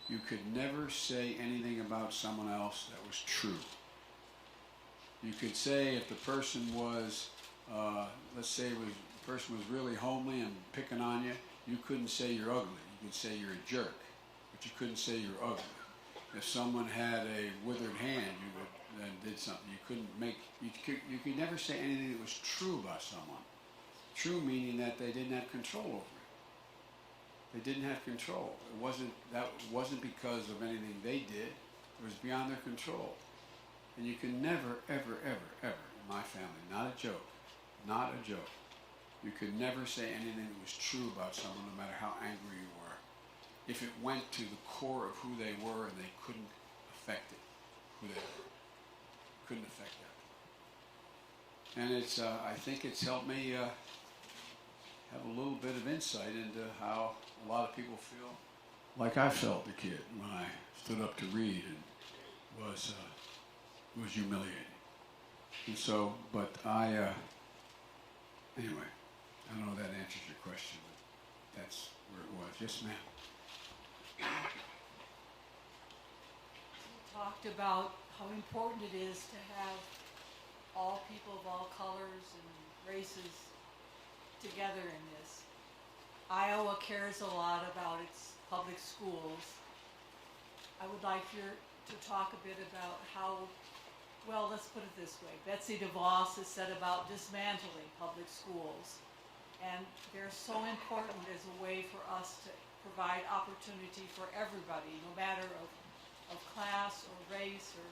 you could never say anything about someone else that was true. You could say if the person was, let's say the person was really homely and picking on you, you couldn't say you're ugly. You could say you're a jerk, but you couldn't say you're ugly. If someone had a withered hand, you would then did something. You couldn't make, you could never say anything that was true about someone. True meaning that they didn't have control over it. They didn't have control. That wasn't because of anything they did. It was beyond their control. And you can never, ever, ever, ever, in my family, not a joke, not a joke, you could never say anything that was true about someone, no matter how angry you were, if it went to the core of who they were and they couldn't affect it, who they were. Couldn't affect that. And it's, I think it's helped me have a little bit of insight into how a lot of people feel like I felt a kid when I stood up to read and was humiliating. And so, but anyway, I don't know if that answers your question, but that's where it was. Yes, ma'am. You talked about how important it is to have all people of all colors and races together in this. Iowa cares a lot about its public schools. I would like to talk a bit about how, well, let's put it this way. Betsy DeVos has said about dismantling public schools, and they're so important as a way for us to provide opportunity for everybody, no matter of class or race, or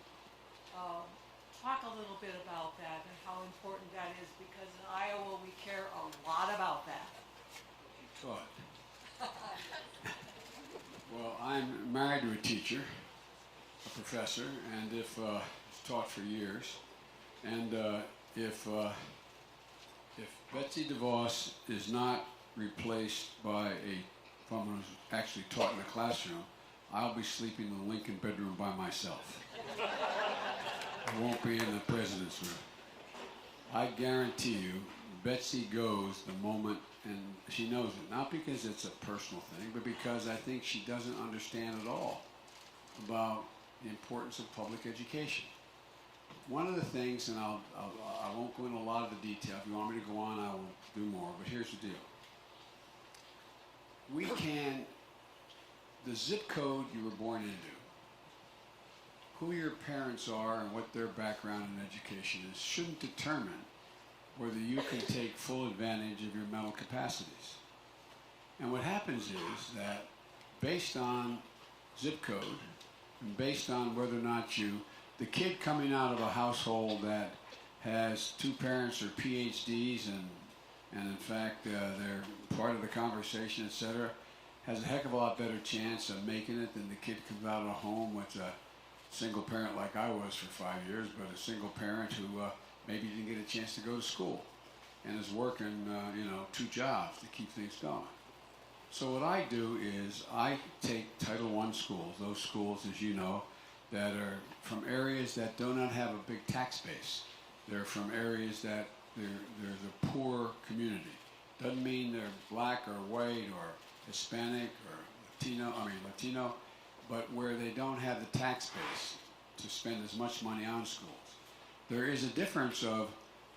talk a little bit about that and how important that is, because in Iowa we care a lot about that. Taught. Well, I'm married to a teacher, a professor, and if taught for years, and if Betsy DeVos is not replaced by someone who's actually taught in a classroom, I'll be sleeping in the Lincoln bedroom by myself. I won't be in the president's room. I guarantee you, Betsy goes the moment, and she knows it, not because it's a personal thing, but because I think she doesn't understand at all about the importance of public education. One of the things, and I won't go into a lot of the detail. If you want me to go on, I will do more, but here's the deal. The zip code you were born into, who your parents are and what their background in education is, shouldn't determine whether you can take full advantage of your mental capacities. And what happens is that based on zip code and based on whether or not the kid coming out of a household that has two parents or PhDs and in fact they're part of the conversation, etc., has a heck of a lot better chance of making it than the kid comes out of a home with a single parent like I was for 5 years, but a single parent who maybe didn't get a chance to go to school and is working, 2 jobs to keep things going. So what I do is I take Title I schools, those schools, as you know, that are from areas that do not have a big tax base. They're from areas that they're the poor community. Doesn't mean they're black or white or Hispanic or Latino, but where they don't have the tax base to spend as much money on schools. There is a difference of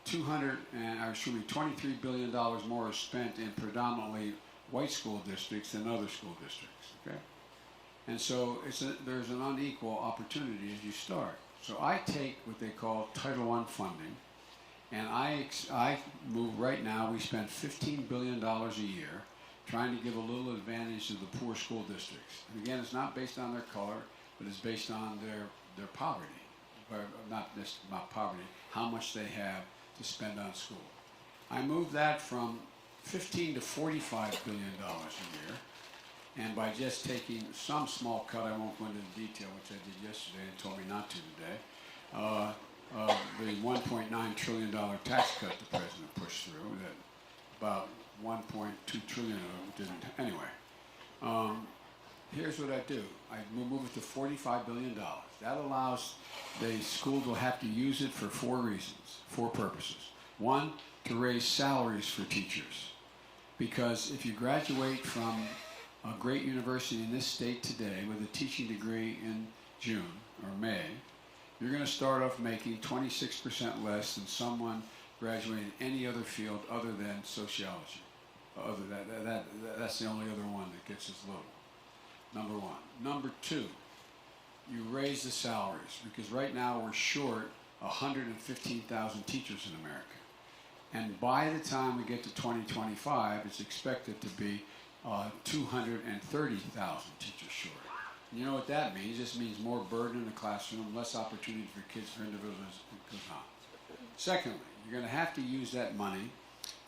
$23 billion more is spent in predominantly white school districts than other school districts, okay? And so there's an unequal opportunity as you start. So I take what they call Title I funding, and I move right now, we spend $15 billion a year trying to give a little advantage to the poor school districts. And again, it's not based on their color, but it's based on their poverty. Or not poverty, how much they have to spend on school. I moved that from $15 to $45 billion a year, and by just taking some small cut, I won't go into the detail, which I did yesterday and told me not to today, the $1.9 trillion tax cut the president pushed through, that about $1.2 trillion of it didn't. Anyway, here's what I do. I move it to $45 billion. That allows the school to have to use it for 4 purposes. 1, to raise salaries for teachers. Because if you graduate from a great university in this state today with a teaching degree in June or May, you're going to start off making 26% less than someone graduating in any other field other than sociology. That's the only other one that gets as little. Number one. Number two, you raise the salaries, because right now we're short 115,000 teachers in America. And by the time we get to 2025, it's expected to be 230,000 teachers short. You know what that means? It just means more burden in the classroom, less opportunity for kids, for individuals, it goes on. Secondly, you're going to have to use that money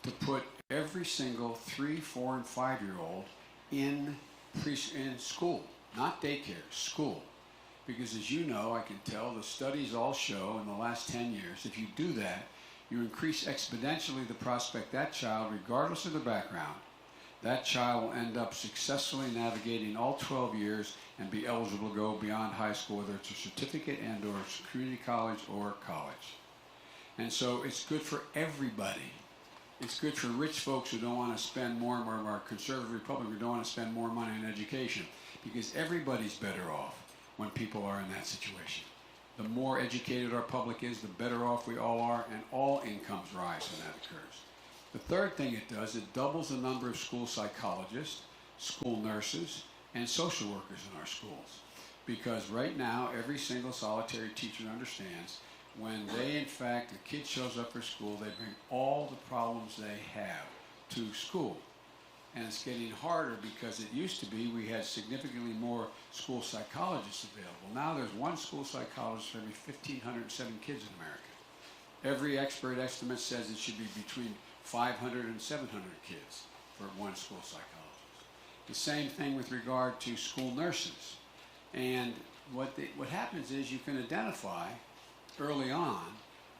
to put every single 3, 4, and 5-year-old in school, not daycare, school. Because as you know, I can tell, the studies all show in the last 10 years, if you do that, you increase exponentially the prospect that child, regardless of their background, that child will end up successfully navigating all 12 years and be eligible to go beyond high school, whether it's a certificate and or community college or college. And so it's good for everybody. It's good for rich folks who don't want to spend more, or our conservative Republicans who don't want to spend more money on education, because everybody's better off when people are in that situation. The more educated our public is, the better off we all are, and all incomes rise when that occurs. The third thing it does, it doubles the number of school psychologists, school nurses, and social workers in our schools. Because right now, every single solitary teacher understands when they, in fact, the kid shows up for school, they bring all the problems they have to school. And it's getting harder because it used to be we had significantly more school psychologists available. Now there's one school psychologist for every 1,507 kids in America. Every expert estimate says it should be between 500 and 700 kids for one school psychologist. The same thing with regard to school nurses. And what happens is you can identify early on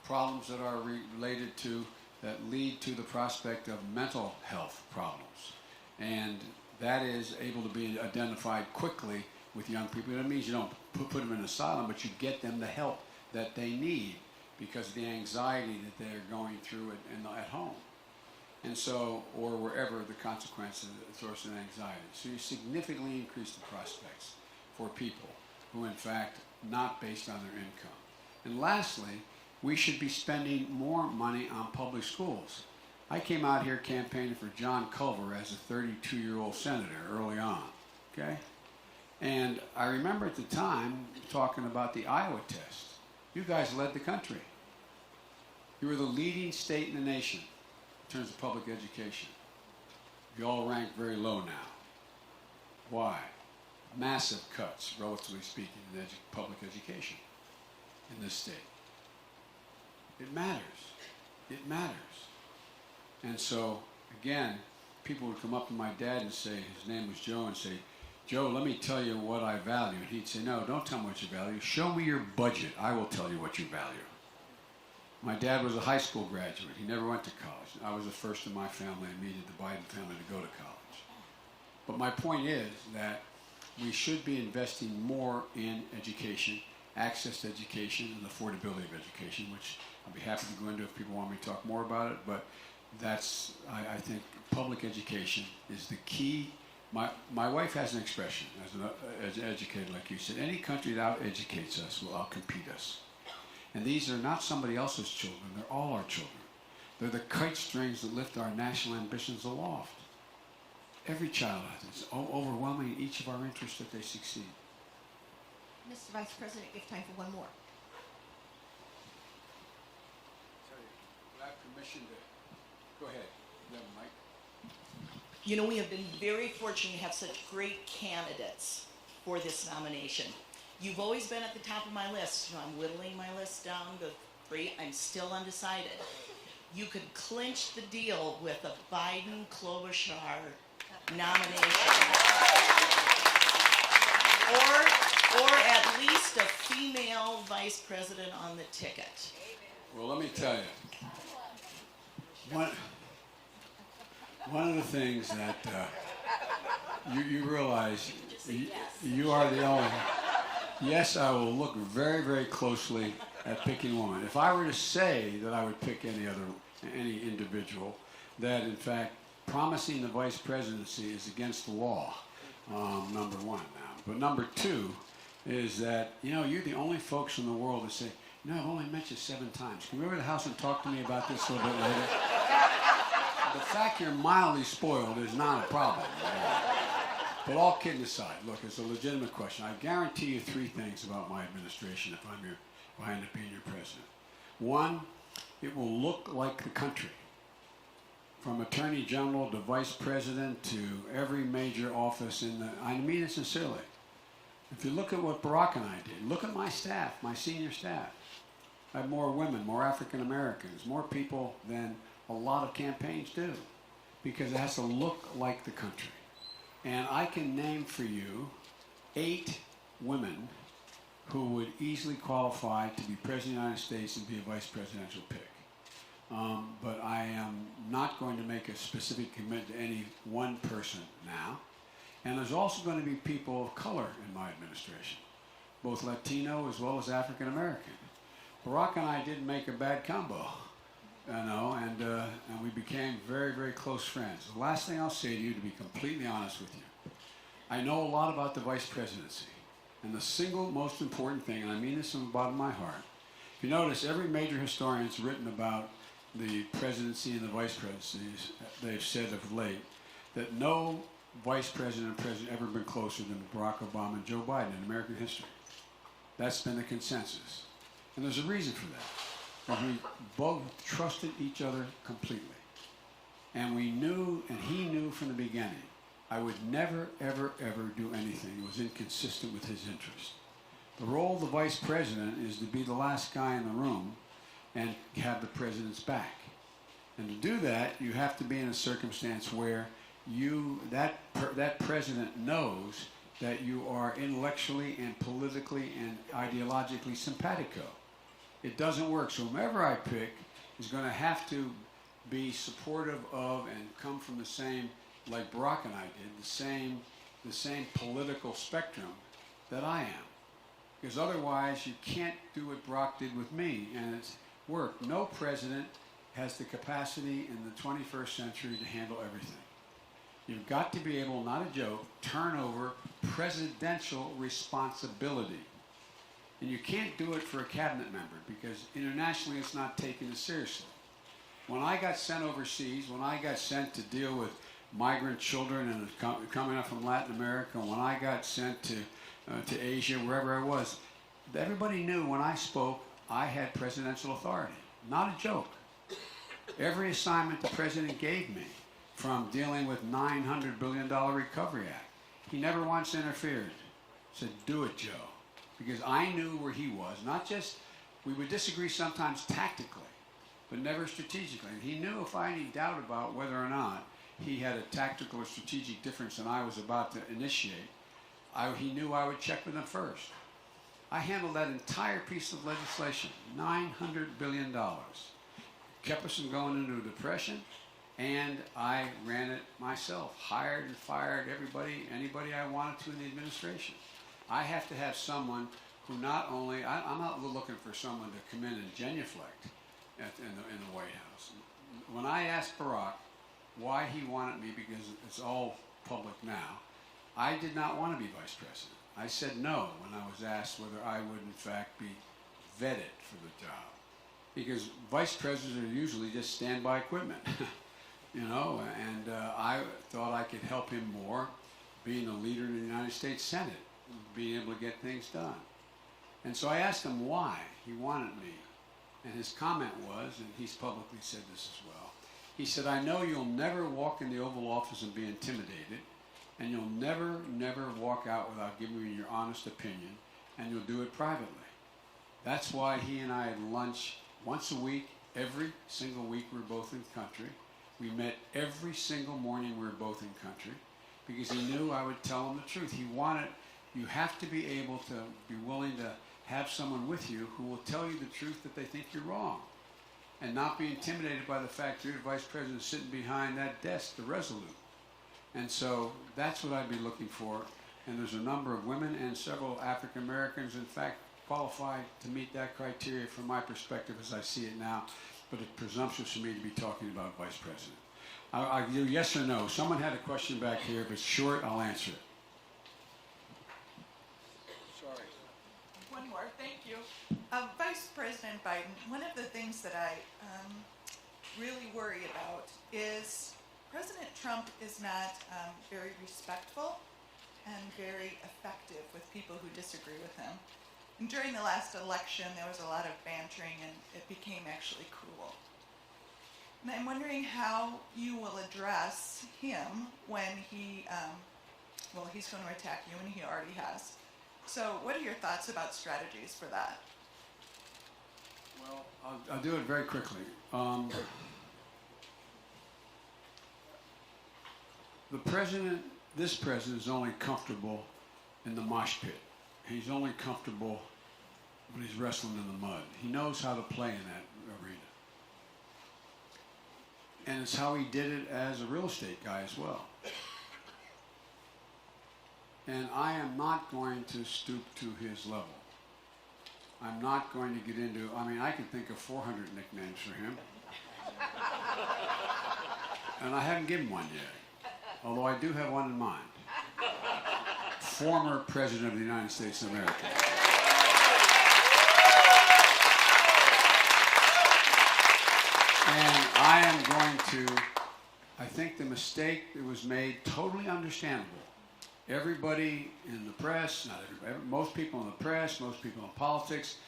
problems that are related to, that lead to the prospect of mental health problems. And that is able to be identified quickly with young people. That means you don't put them in an asylum, but you get them the help that they need because of the anxiety that they're going through at home. And so, or wherever the consequence of the source of anxiety. So you significantly increase the prospects for people who, in fact, not based on their income. And lastly, we should be spending more money on public schools. I came out here campaigning for John Culver as a 32-year-old senator early on, okay? And I remember at the time talking about the Iowa test. You guys led the country. You were the leading state in the nation in terms of public education. You all rank very low now. Why? Massive cuts, relatively speaking, in public education in this state. It matters. It matters. And so, again, people would come up to my dad and say, his name was Joe, and say, Joe, let me tell you what I value. And he'd say, no, don't tell me what you value. Show me your budget. I will tell you what you value. My dad was a high school graduate. He never went to college. I was the first in my family, immediate the Biden family, to go to college. But my point is that we should be investing more in education, access to education, and affordability of education, which I'll be happy to go into if people want me to talk more about it. But that's, I think, public education is the key. My wife has an expression, as an educator, like you said, any country that out-educates us will outcompete us. And these are not somebody else's children, they're all our children. They're the kite strings that lift our national ambitions aloft. Every child has it. It's overwhelming in each of our interests that they succeed. Mr. Vice President, you have time for one more. Sorry, I have permission to go ahead. You have a mic? You know, we have been very fortunate to have such great candidates for this nomination. You've always been at the top of my list. You know, I'm whittling my list down to 3. I'm still undecided. You could clinch the deal with a Biden-Klobuchar nomination. Or at least a female vice president on the ticket. Well, let me tell you. One of the things that you realize, you are the only. Yes, I will look very, very closely at picking a woman. If I were to say that I would pick any individual, that in fact promising the vice presidency is against the law. number one now. But number two is that, you're the only folks in the world that say, I've only met you 7 times. Can you go over to the house and talk to me about this a little bit later? The fact you're mildly spoiled is not a problem. But all kidding aside, look, it's a legitimate question. I guarantee you 3 things about my administration if I end up being your president. One, it will look like the country. From Attorney General to Vice President to every major office I mean it sincerely. If you look at what Barack and I did, look at my staff, my senior staff. I have more women, more African Americans, more people than a lot of campaigns do, because it has to look like the country. And I can name for you 8 women who would easily qualify to be President of the United States and be a vice presidential pick. But I am not going to make a specific commitment to any one person now. And there's also going to be people of color in my administration, both Latino as well as African American. Barack and I didn't make a bad combo, and we became very, very close friends. The last thing I'll say to you, to be completely honest with you, I know a lot about the vice presidency. And the single most important thing, and I mean this from the bottom of my heart, if you notice, every major historian's written about the presidency and the vice presidencies, they've said of late, that no vice president or president ever been closer than Barack Obama and Joe Biden in American history. That's been the consensus. And there's a reason for that. We both trusted each other completely. And we knew, and he knew from the beginning, I would never, ever, ever do anything that was inconsistent with his interest. The role of the vice president is to be the last guy in the room and have the president's back. And to do that, you have to be in a circumstance where that president knows that you are intellectually and politically and ideologically simpatico. It doesn't work. So whomever I pick is going to have to be supportive of and come from the same, like Barack and I did, the same political spectrum that I am. Because otherwise you can't do what Barack did with me, and it's worked. No president has the capacity in the 21st century to handle everything. You've got to be able, not a joke, turn over presidential responsibility. And you can't do it for a cabinet member because internationally it's not taken as seriously. When I got sent overseas, when I got sent to deal with migrant children and coming up from Latin America, when I got sent to Asia, wherever I was, everybody knew when I spoke I had presidential authority. Not a joke. Every assignment the president gave me, from dealing with $900 billion Recovery Act, he never once interfered. Said, do it, Joe. Because I knew where he was. Not just, we would disagree sometimes tactically, but never strategically. And he knew if I had any doubt about whether or not he had a tactical or strategic difference and I was about to initiate, he knew I would check with him first. I handled that entire piece of legislation, $900 billion. Kept us from going into a depression, and I ran it myself. Hired and fired anybody I wanted to in the administration. I have to have someone who not only, I'm not looking for someone to come in and genuflect in the White House. When I asked Barack why he wanted me, because it's all public now, I did not want to be vice president. I said no when I was asked whether I would in fact be vetted for the job. Because vice presidents are usually just standby equipment, and I thought I could help him more being a leader in the United States Senate, being able to get things done. And so I asked him why he wanted me. And his comment was, and he's publicly said this as well, he said, I know you'll never walk in the Oval Office and be intimidated, and you'll never, never walk out without giving me your honest opinion, and you'll do it privately. That's why he and I had lunch once a week, every single week we were both in country. We met every single morning we were both in country, because he knew I would tell him the truth. He wanted, you have to be able to be willing to have someone with you who will tell you the truth that they think you're wrong, and not be intimidated by the fact you're the vice president sitting behind that desk, the Resolute. And so that's what I'd be looking for. And there's a number of women and several African Americans, in fact, qualified to meet that criteria from my perspective as I see it now. But it's presumptuous for me to be talking about vice president. I'll do yes or no. Someone had a question back here. If it's short, I'll answer it. One more, thank you. Vice President Biden, one of the things that I really worry about is President Trump is not very respectful and very effective with people who disagree with him. And during the last election, there was a lot of bantering and it became actually cruel. And I'm wondering how you will address him when he, he's going to attack you and he already has. So what are your thoughts about strategies for that? Well, I'll do it very quickly. This president is only comfortable in the mosh pit. He's only comfortable when he's wrestling in the mud. He knows how to play in that arena. And it's how he did it as a real estate guy as well. And I am not going to stoop to his level. I'm not going to get into, I can think of 400 nicknames for him. And I haven't given one yet, although I do have one in mind. Former President of the United States of America. And I am going to, I think the mistake that was made, totally understandable. Everybody in the press, not everybody, most people in the press, most people in politics,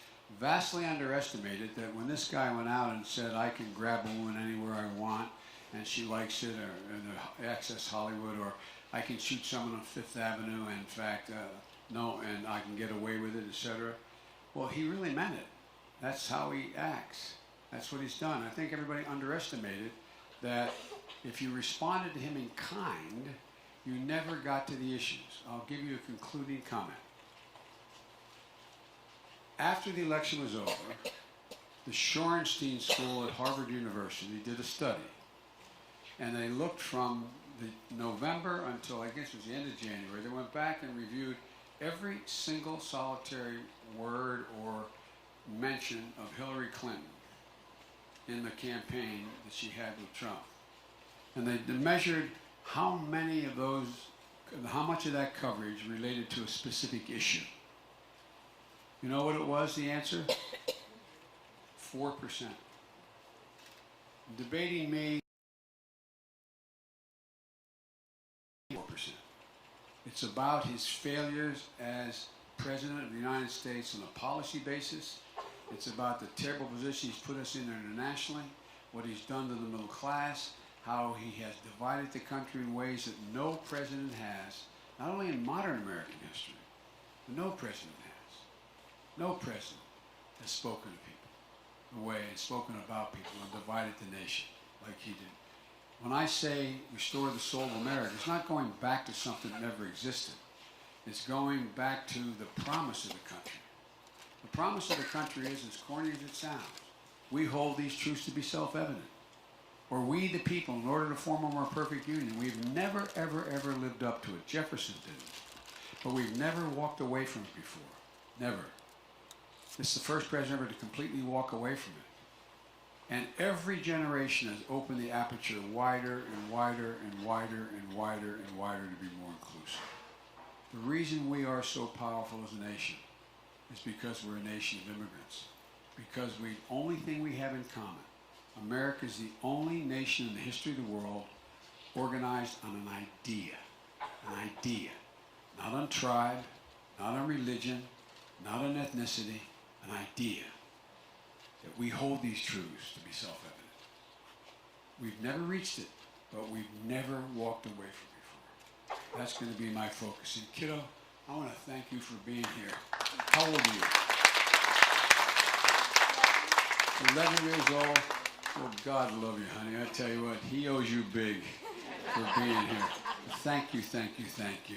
vastly underestimated that when this guy went out and said, I can grab a woman anywhere I want, and she likes it, or in Access Hollywood, or I can shoot someone on Fifth Avenue, and in fact, no, and I can get away with it, etc. Well, he really meant it. That's how he acts. That's what he's done. I think everybody underestimated that if you responded to him in kind, you never got to the issues. I'll give you a concluding comment. After the election was over, the Shorenstein School at Harvard University did a study. And they looked from the November until, I guess it was the end of January. They went back and reviewed every single solitary word or mention of Hillary Clinton in the campaign that she had with Trump. And they measured how many of those, how much of that coverage related to a specific issue. You know what it was, the answer? 4%. Debating me, 4%. It's about his failures as President of the United States on a policy basis. It's about the terrible position he's put us in internationally, what he's done to the middle class, how he has divided the country in ways that no president has, not only in modern American history, but no president has. No president has spoken to people the way and spoken about people and divided the nation like he did. When I say restore the soul of America, it's not going back to something that never existed. It's going back to the promise of the country. The promise of the country is, as corny as it sounds, we hold these truths to be self-evident. Or we, the people, in order to form a more perfect union, we've never, ever, ever lived up to it. Jefferson didn't. But we've never walked away from it before. Never. This is the first president ever to completely walk away from it. And every generation has opened the aperture wider and wider and wider and wider and wider to be more inclusive. The reason we are so powerful as a nation is because we're a nation of immigrants. Because the only thing we have in common, America is the only nation in the history of the world organized on an idea. An idea. Not on tribe, not on religion, not on ethnicity, an idea. That we hold these truths to be self-evident. We've never reached it, but we've never walked away from it before. That's going to be my focus. And kiddo, I want to thank you for being here. How old are you? 11 years old. Well, God love you, honey. I tell you what, he owes you big for being here. Thank you, thank you, thank you.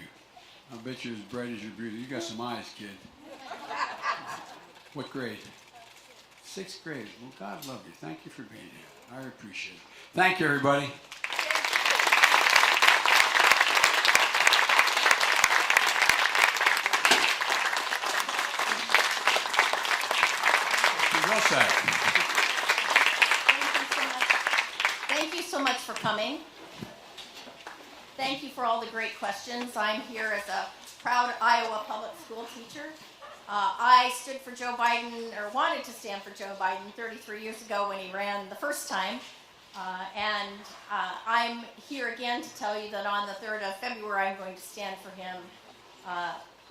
I bet you're as bright as you're beautiful. You got some eyes, kid. What grade? 6th grade. Well, God love you. Thank you for being here. I appreciate it. Thank you, everybody. Well said. Thank you so much for coming. Thank you for all the great questions. I'm here as a proud Iowa public school teacher. I stood for Joe Biden, or wanted to stand for Joe Biden 33 years ago when he ran the first time. I'm here again to tell you that on the 3rd of February, I'm going to stand for him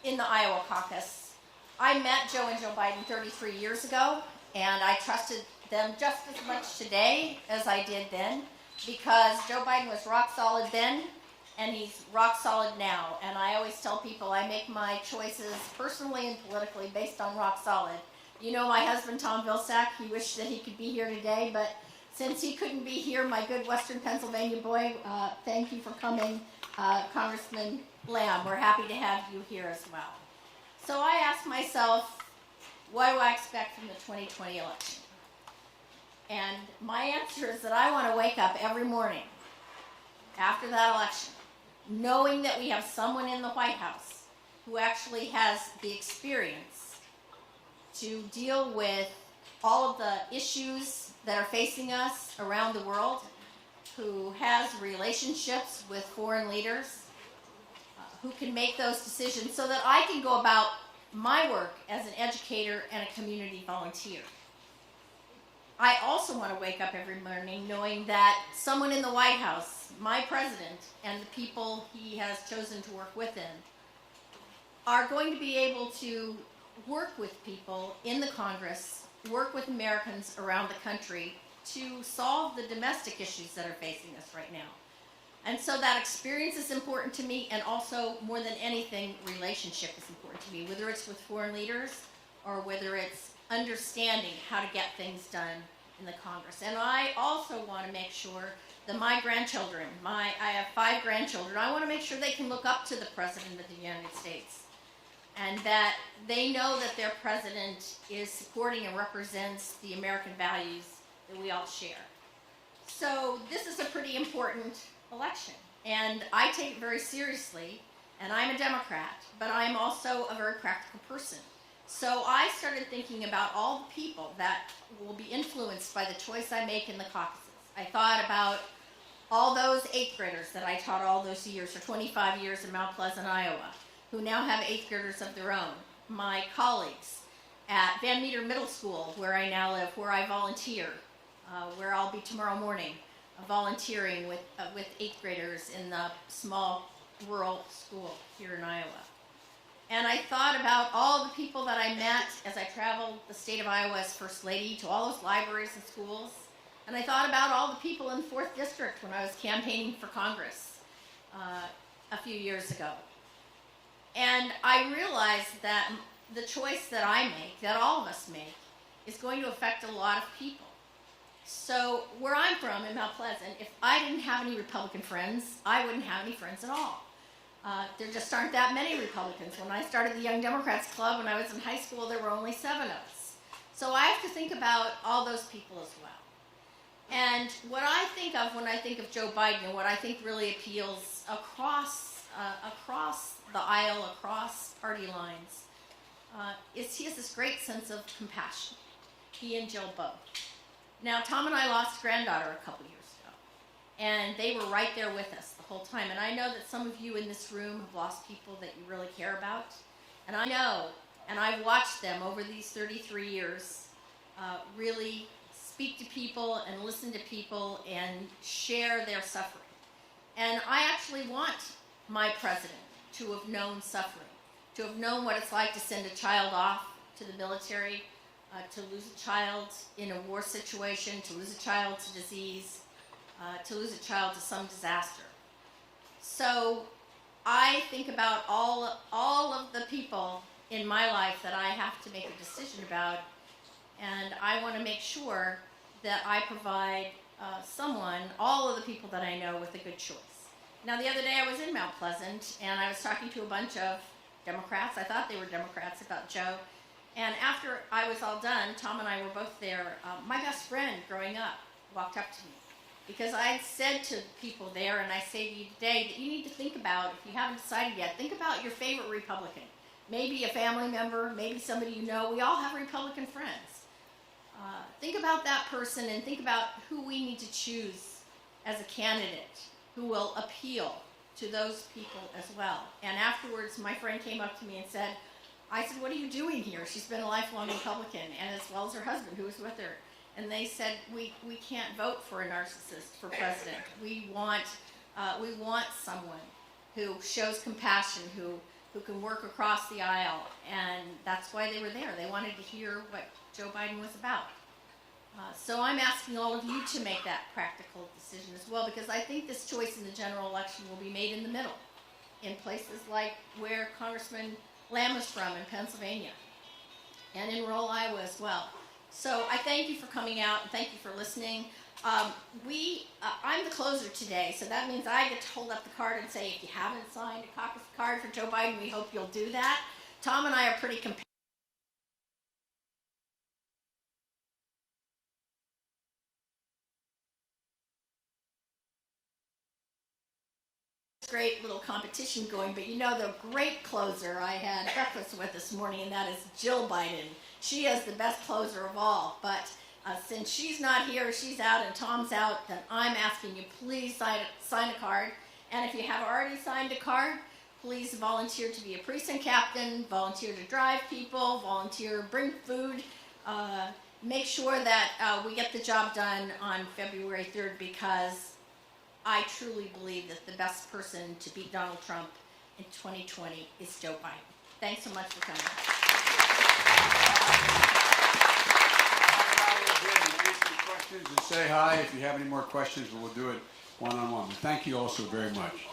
in the Iowa caucus. I met Joe and Joe Biden 33 years ago, and I trusted them just as much today as I did then, because Joe Biden was rock solid then, and he's rock solid now. And I always tell people I make my choices personally and politically based on rock solid. You know my husband, Tom Vilsack, he wished that he could be here today, but since he couldn't be here, my good Western Pennsylvania boy, thank you for coming, Congressman Lamb. We're happy to have you here as well. So I asked myself, what do I expect from the 2020 election? And my answer is that I want to wake up every morning after that election knowing that we have someone in the White House who actually has the experience to deal with all of the issues that are facing us around the world, who has relationships with foreign leaders, who can make those decisions so that I can go about my work as an educator and a community volunteer. I also want to wake up every morning knowing that someone in the White House, my president, and the people he has chosen to work with him, are going to be able to work with people in the Congress, work with Americans around the country to solve the domestic issues that are facing us right now. And so that experience is important to me, and also, more than anything, relationship is important to me, whether it's with foreign leaders or whether it's understanding how to get things done in the Congress. And I also want to make sure that my grandchildren, I have 5 grandchildren, I want to make sure they can look up to the President of the United States, and that they know that their president is supporting and represents the American values that we all share. So this is a pretty important election, and I take it very seriously, and I'm a Democrat, but I'm also a very practical person. So I started thinking about all the people that will be influenced by the choice I make in the caucuses. I thought about all those 8th graders that I taught all those years, for 25 years in Mount Pleasant, Iowa, who now have 8th graders of their own. My colleagues at Van Meter Middle School, where I now live, where I volunteer, where I'll be tomorrow morning, volunteering with 8th graders in the small rural school here in Iowa. And I thought about all the people that I met as I traveled the state of Iowa as First Lady to all those libraries and schools. And I thought about all the people in the 4th District when I was campaigning for Congress a few years ago. And I realized that the choice that I make, that all of us make, is going to affect a lot of people. So where I'm from, in Mount Pleasant, if I didn't have any Republican friends, I wouldn't have any friends at all. There just aren't that many Republicans. When I started the Young Democrats Club when I was in high school, there were only 7 of us. So I have to think about all those people as well. And what I think of when I think of Joe Biden, and what I think really appeals across the aisle, across party lines, is he has this great sense of compassion. He and Jill both. Now, Tom and I lost a granddaughter a couple years ago, and they were right there with us the whole time. And I know that some of you in this room have lost people that you really care about. And I know, and I've watched them over these 33 years, really speak to people and listen to people and share their suffering. And I actually want my president to have known suffering, to have known what it's like to send a child off to the military, to lose a child in a war situation, to lose a child to disease, to lose a child to some disaster. So I think about all of the people in my life that I have to make a decision about, and I want to make sure that I provide all of the people that I know with a good choice. Now, the other day I was in Mount Pleasant, and I was talking to a bunch of Democrats. I thought they were Democrats, about Joe. And after I was all done, Tom and I were both there. My best friend growing up walked up to me, because I had said to people there, and I say to you today, that you need to think about, if you haven't decided yet, think about your favorite Republican. Maybe a family member, maybe somebody you know. We all have Republican friends. Think about that person, and think about who we need to choose as a candidate who will appeal to those people as well. And afterwards, my friend came up to me and said, I said, what are you doing here? She's been a lifelong Republican, and as well as her husband who was with her. And they said, we can't vote for a narcissist for president. We want someone who shows compassion, who can work across the aisle. And that's why they were there. They wanted to hear what Joe Biden was about. So I'm asking all of you to make that practical decision as well, because I think this choice in the general election will be made in the middle, in places like where Congressman Lamb is from in Pennsylvania, and in rural Iowa as well. So I thank you for coming out, and thank you for listening. I'm the closer today, so that means I get to hold up the card and say, if you haven't signed a caucus card for Joe Biden, we hope you'll do that. Tom and I are pretty competitive. Great little competition going, but you know the great closer I had breakfast with this morning, and that is Jill Biden. She is the best closer of all, but since she's not here, she's out and Tom's out, then I'm asking you, please sign a card. And if you have already signed a card, please volunteer to be a precinct captain, volunteer to drive people, volunteer, bring food. Make sure that we get the job done on February 3rd, because I truly believe that the best person to beat Donald Trump in 2020 is Joe Biden. Thanks so much for coming. Questions and say hi if you have any more questions, but we'll do it one-on-one. Thank you also very much.